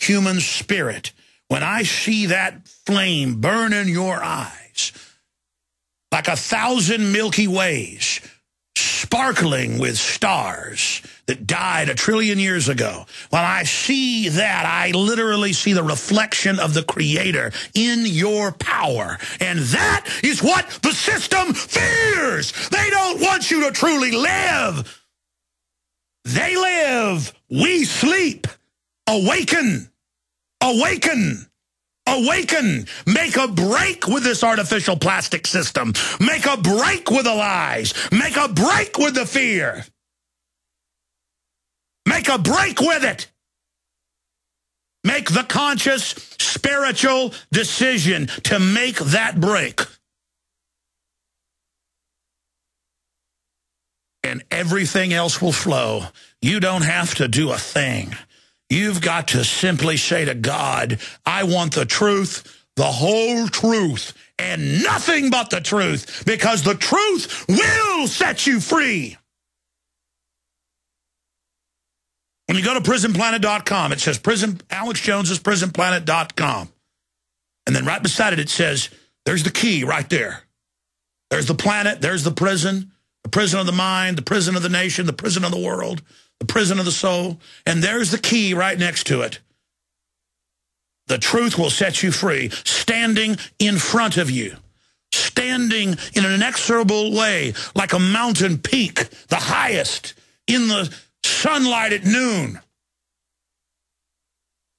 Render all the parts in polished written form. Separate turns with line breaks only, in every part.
human spirit, when I see that flame burn in your eyes like 1,000 Milky Ways, sparkling with stars that died 1 trillion years ago, when I see that, I literally see the reflection of the Creator in your power. And that is what the system fears. They don't want you to truly live. They live. We sleep. Awaken. Awaken. Awaken. Make a break with this artificial plastic system. Make a break with the lies. Make a break with the fear. Make a break with it. Make the conscious, spiritual decision to make that break. And everything else will flow. You don't have to do a thing. You've got to simply say to God, I want the truth, the whole truth, and nothing but the truth, because the truth will set you free. When you go to prisonplanet.com, it says Alex Jones's prisonplanet.com. And then right beside it, it says, there's the key right there. There's the planet, there's the prison of the mind, the prison of the nation, the prison of the world, the prison of the soul, and there's the key right next to it. The truth will set you free, standing in front of you, standing in an inexorable way, like a mountain peak, the highest, in the sunlight at noon.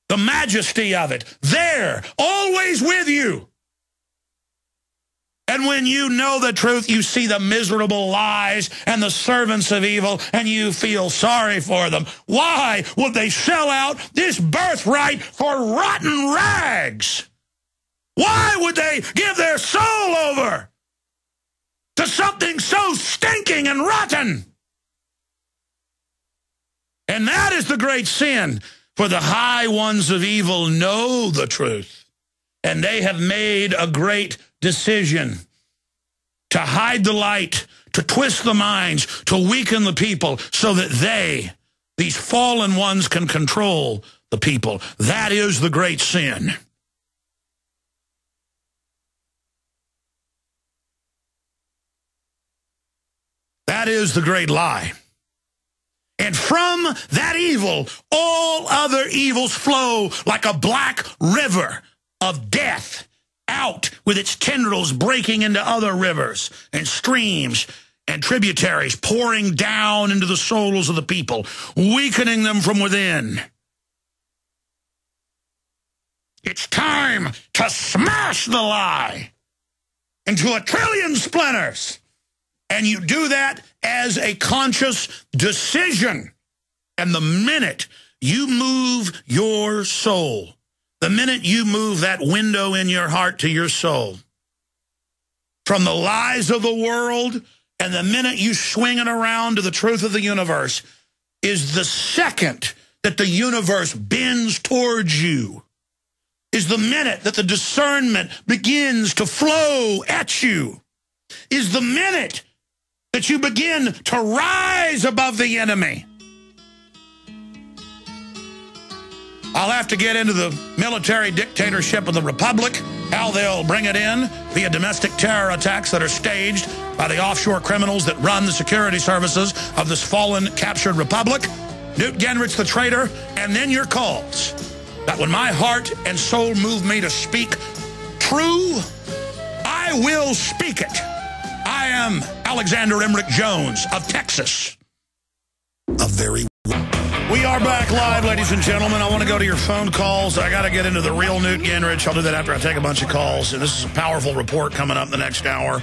The majesty of it, there, always with you. And when you know the truth, you see the miserable lies and the servants of evil, and you feel sorry for them. Why would they sell out this birthright for rotten rags? Why would they give their soul over to something so stinking and rotten? And that is the great sin, for the high ones of evil know the truth, and they have made a great decision to hide the light, to twist the minds, to weaken the people so that they, these fallen ones, can control the people. That is the great sin. That is the great lie. And from that evil, all other evils flow like a black river of death, out with its tendrils breaking into other rivers and streams and tributaries, pouring down into the souls of the people, weakening them from within. It's time to smash the lie into 1 trillion splinters. And you do that as a conscious decision. And the minute you move your soul, the minute you move that window in your heart to your soul from the lies of the world, and the minute you swing it around to the truth of the universe, is the second that the universe bends towards you, is the minute that the discernment begins to flow at you, is the minute that you begin to rise above the enemy. I'll have to get into the military dictatorship of the Republic, how they'll bring it in via domestic terror attacks that are staged by the offshore criminals that run the security services of this fallen, captured Republic, Newt Gingrich the traitor, and then your calls. That when my heart and soul move me to speak true, I will speak it. I am Alexander Emmerich Jones of Texas. We are back live, ladies and gentlemen. I want to go to your phone calls. I got to get into the real Newt Gingrich. I'll do that after I take a bunch of calls. And this is a powerful report coming up in the next hour.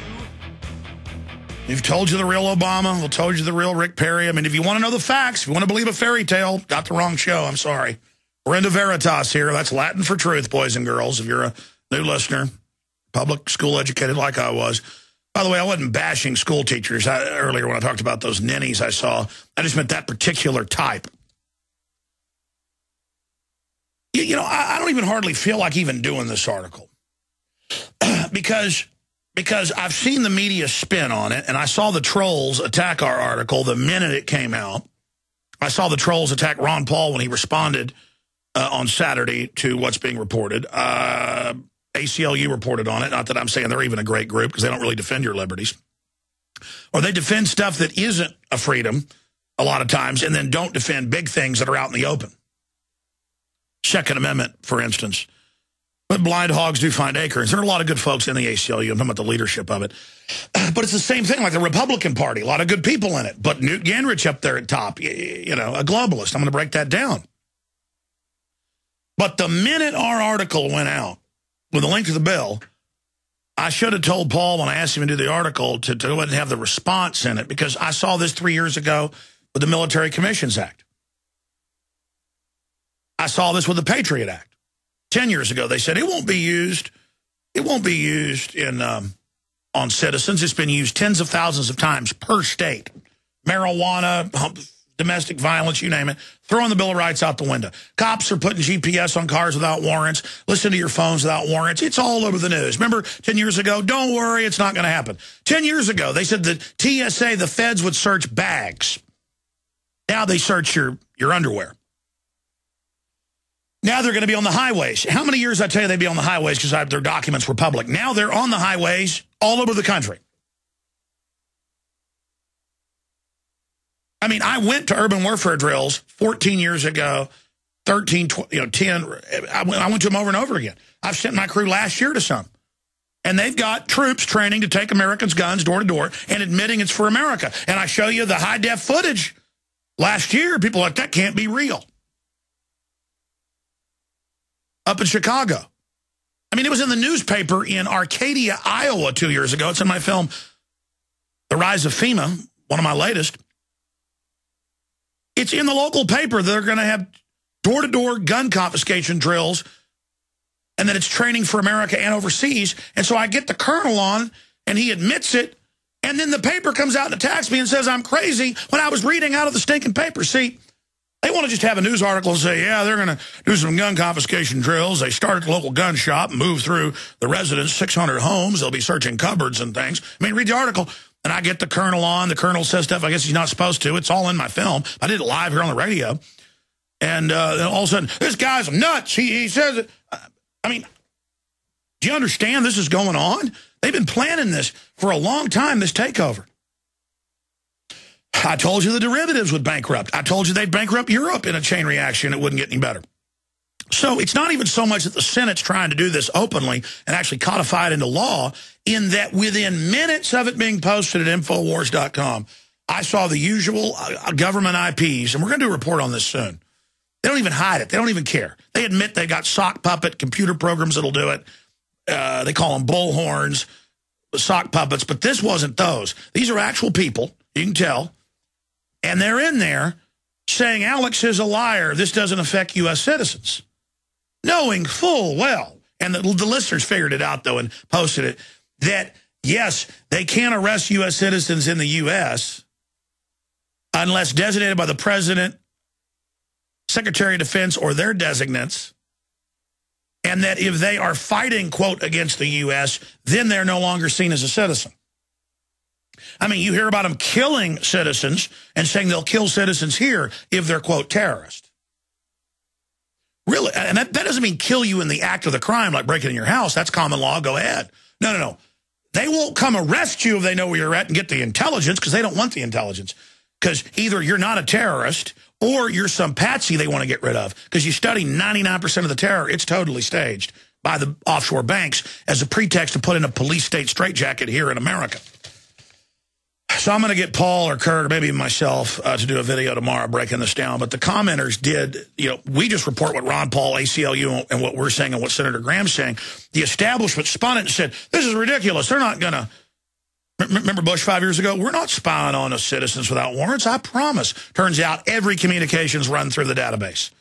We've told you the real Obama. We've told you the real Rick Perry. I mean, if you want to know the facts, if you want to believe a fairy tale, got the wrong show. I'm sorry. We're into Veritas here. That's Latin for truth, boys and girls, if you're a new listener, public school educated like I was. By the way, I wasn't bashing school teachers earlier when I talked about those ninnies I saw. I just meant that particular type. You know, I don't even hardly feel like even doing this article because I've seen the media spin on it, and I saw the trolls attack our article the minute it came out. I saw the trolls attack Ron Paul when he responded on Saturday to what's being reported. ACLU reported on it. Not that I'm saying they're even a great group, because they don't really defend your liberties. Or they defend stuff that isn't a freedom a lot of times, and then don't defend big things that are out in the open. Second Amendment, for instance. But blind hogs do find acorns. There are a lot of good folks in the ACLU. I'm talking about the leadership of it. But it's the same thing like the Republican Party. A lot of good people in it. But Newt Gingrich up there at top, you know, a globalist. I'm going to break that down. But the minute our article went out with a link to the bill, I should have told Paul when I asked him to do the article to go ahead and have the response in it, because I saw this 3 years ago with the Military Commissions Act. I saw this with the Patriot Act. 10 years ago, they said it won't be used. It won't be used in on citizens. It's been used tens of thousands of times per state. Marijuana, domestic violence, you name it. Throwing the Bill of Rights out the window. Cops are putting GPS on cars without warrants. Listen to your phones without warrants. It's all over the news. Remember 10 years ago? Don't worry, it's not going to happen. 10 years ago, they said the TSA, the feds would search bags. Now they search your underwear. Now they're going to be on the highways. How many years I tell you they'd be on the highways because their documents were public? Now they're on the highways all over the country. I mean, I went to urban warfare drills 14 years ago, 13, 10. I went to them over and over again. I've sent my crew last year to some. And they've got troops training to take Americans' guns door to door and admitting it's for America. And I show you the high-def footage last year. People are like, that can't be real. Up in Chicago. I mean, it was in the newspaper in Arcadia, Iowa 2 years ago. It's in my film, The Rise of FEMA, one of my latest. It's in the local paper. They're going to have door-to-door gun confiscation drills, and then it's training for America and overseas. And so I get the colonel on, and he admits it, and then the paper comes out and attacks me and says I'm crazy when I was reading out of the stinking paper. See, they want to just have a news article and say, yeah, they're going to do some gun confiscation drills. They start at the local gun shop and move through the residents, 600 homes. They'll be searching cupboards and things. I mean, read the article, and I get the colonel on. The colonel says stuff I guess he's not supposed to. It's all in my film. I did it live here on the radio. And then all of a sudden, this guy's nuts. He says it. I mean, do you understand this is going on? They've been planning this for a long time, this takeover. I told you the derivatives would bankrupt. I told you they'd bankrupt Europe in a chain reaction. It wouldn't get any better. So it's not even so much that the Senate's trying to do this openly and actually codify it into law, in that within minutes of it being posted at Infowars.com, I saw the usual government IPs, and we're going to do a report on this soon. They don't even hide it. They don't even care. They admit they got sock puppet computer programs that'll do it. They call them bullhorns, sock puppets, but this wasn't those. These are actual people, you can tell. And they're in there saying Alex is a liar. This doesn't affect U.S. citizens. Knowing full well, and the listeners figured it out, though, and posted it, that, yes, they can't arrest U.S. citizens in the U.S. unless designated by the President, Secretary of Defense, or their designates, and that if they are fighting, quote, against the U.S., then they're no longer seen as a citizen. I mean, you hear about them killing citizens and saying they'll kill citizens here if they're, quote, terrorist. Really? And that doesn't mean kill you in the act of the crime, like breaking in your house. That's common law. Go ahead. No. They won't come arrest you if they know where you're at and get the intelligence, because they don't want the intelligence. Because either you're not a terrorist or you're some patsy they want to get rid of. Because you study 99% of the terror, it's totally staged by the offshore banks as a pretext to put in a police state straitjacket here in America. So I'm going to get Paul or Kurt or maybe myself to do a video tomorrow breaking this down. But the commenters did, we just report what Ron Paul, ACLU, and what we're saying and what Senator Graham's saying. The establishment spun it and said, this is ridiculous. They're not going to. Remember Bush 5 years ago? We're not spying on us citizens without warrants, I promise. Turns out every communication's run through the database.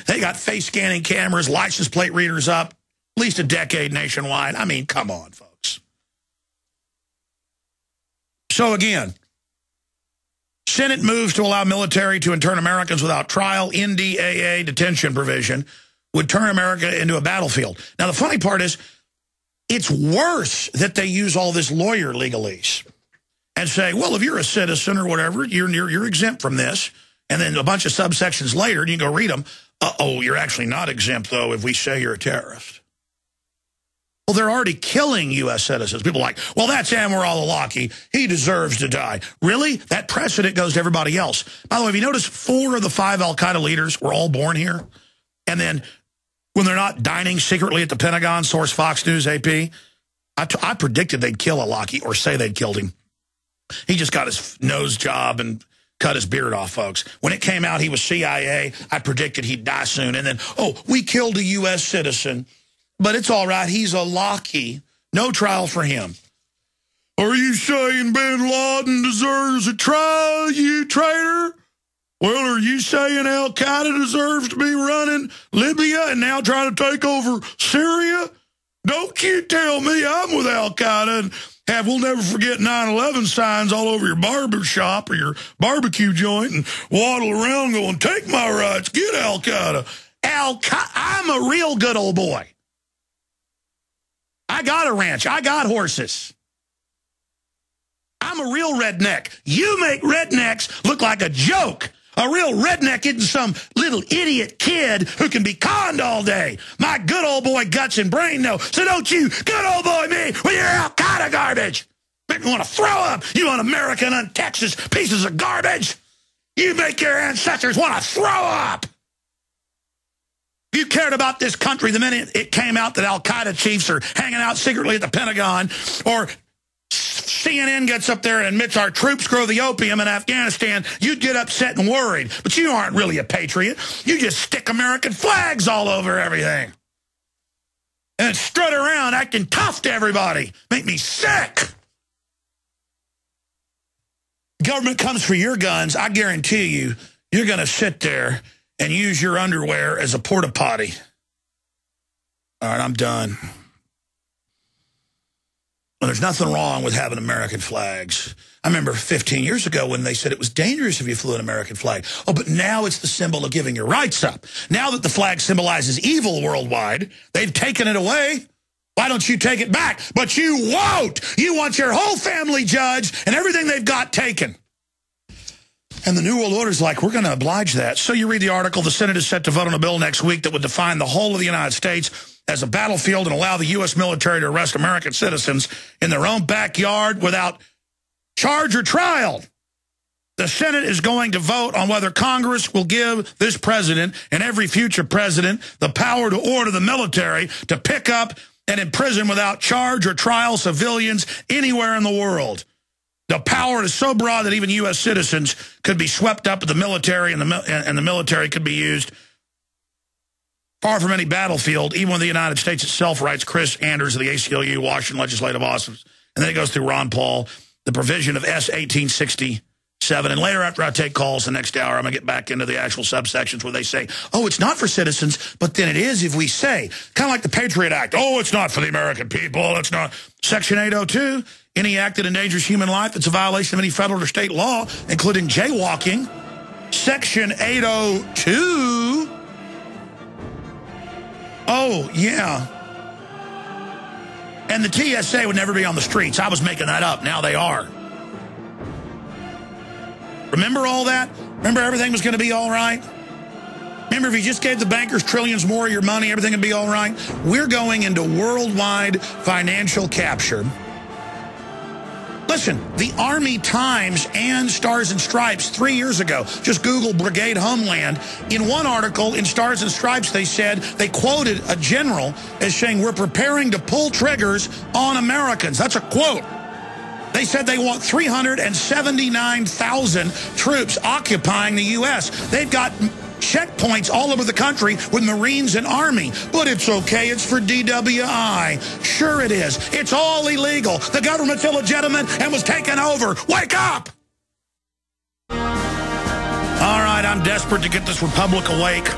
They got face scanning cameras, license plate readers up, at least a decade nationwide. I mean, come on, folks. So again, Senate moves to allow military to intern Americans without trial. NDAA detention provision would turn America into a battlefield. Now, the funny part is, it's worse that they use all this lawyer legalese and say, well, if you're a citizen or whatever, you're exempt from this. And then a bunch of subsections later, and you can go read them, Uh-oh, you're actually not exempt, though, if we say you're a terrorist. Well, they're already killing U.S. citizens. People are like, well, that's Anwar al-Awlaki. He deserves to die. Really? That precedent goes to everybody else. By the way, have you noticed 4 of the 5 al-Qaeda leaders were all born here? And then when they're not dining secretly at the Pentagon, source Fox News, AP, I predicted they'd kill al-Awlaki or say they'd killed him. He just got his nose job and cut his beard off, folks. When it came out he was CIA, I predicted he'd die soon. And then, oh, we killed a U.S. citizen. But it's all right. He's al-Awlaki. No trial for him. Are you saying bin Laden deserves a trial, you traitor? Well, are you saying al-Qaeda deserves to be running Libya and now trying to take over Syria? Don't you tell me I'm with al-Qaeda and we'll never forget 9/11 signs all over your barber shop or your barbecue joint and waddle around going, take my rights, get al-Qaeda. I'm a real good old boy. I got a ranch. I got horses. I'm a real redneck. You make rednecks look like a joke. A real redneck isn't some little idiot kid who can be conned all day. My good old boy guts and brain know. So don't you good old boy me with your al-Qaeda garbage. Make me want to throw up. You un-American, un-Texas pieces of garbage. You make your ancestors want to throw up. You cared about this country the minute it came out that al-Qaeda chiefs are hanging out secretly at the Pentagon, or CNN gets up there and admits our troops grow the opium in Afghanistan, you'd get upset and worried. But you aren't really a patriot. You just stick American flags all over everything. And strut around acting tough to everybody. Make me sick. Government comes for your guns, I guarantee you, you're going to sit there and use your underwear as a porta potty. All right, I'm done. Well, there's nothing wrong with having American flags. I remember 15 years ago when they said it was dangerous if you flew an American flag. Oh, but now it's the symbol of giving your rights up. Now that the flag symbolizes evil worldwide, they've taken it away. Why don't you take it back? But you won't. You want your whole family judged and everything they've got taken. And the New World Order is like, we're going to oblige that. So you read the article, the Senate is set to vote on a bill next week that would define the whole of the United States as a battlefield and allow the U.S. military to arrest American citizens in their own backyard without charge or trial. The Senate is going to vote on whether Congress will give this president and every future president the power to order the military to pick up and imprison without charge or trial civilians anywhere in the world. The power is so broad that even U.S. citizens could be swept up with the military, and the military could be used far from any battlefield, even when the United States itself, writes Chris Anders of the ACLU, Washington Legislative Office. And then it goes through Ron Paul, the provision of S. 1867. And later, after I take calls the next hour, I'm going to get back into the actual subsections where they say, oh, it's not for citizens, but then it is if we say. Kind of like the Patriot Act. Oh, it's not for the American people. It's not. Section 802. Any act that endangers human life that's a violation of any federal or state law, including jaywalking. Section 802. Oh, yeah. And the TSA would never be on the streets. I was making that up. Now they are. Remember all that? Remember everything was going to be all right? Remember, if you just gave the bankers trillions more of your money, everything would be all right? We're going into worldwide financial capture. Listen, the Army Times and Stars and Stripes 3 years ago, just Google Brigade Homeland. In one article in Stars and Stripes, they said, they quoted a general as saying, we're preparing to pull triggers on Americans. That's a quote. They said they want 379,000 troops occupying the U.S. They've got checkpoints all over the country with Marines and Army. But it's okay. It's for DWI. Sure it is. It's all illegal. The government's illegitimate and was taken over. Wake up! All right, I'm desperate to get this republic awake.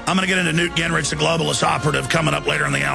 I'm going to get into Newt Gingrich, the globalist operative, coming up later in the hour.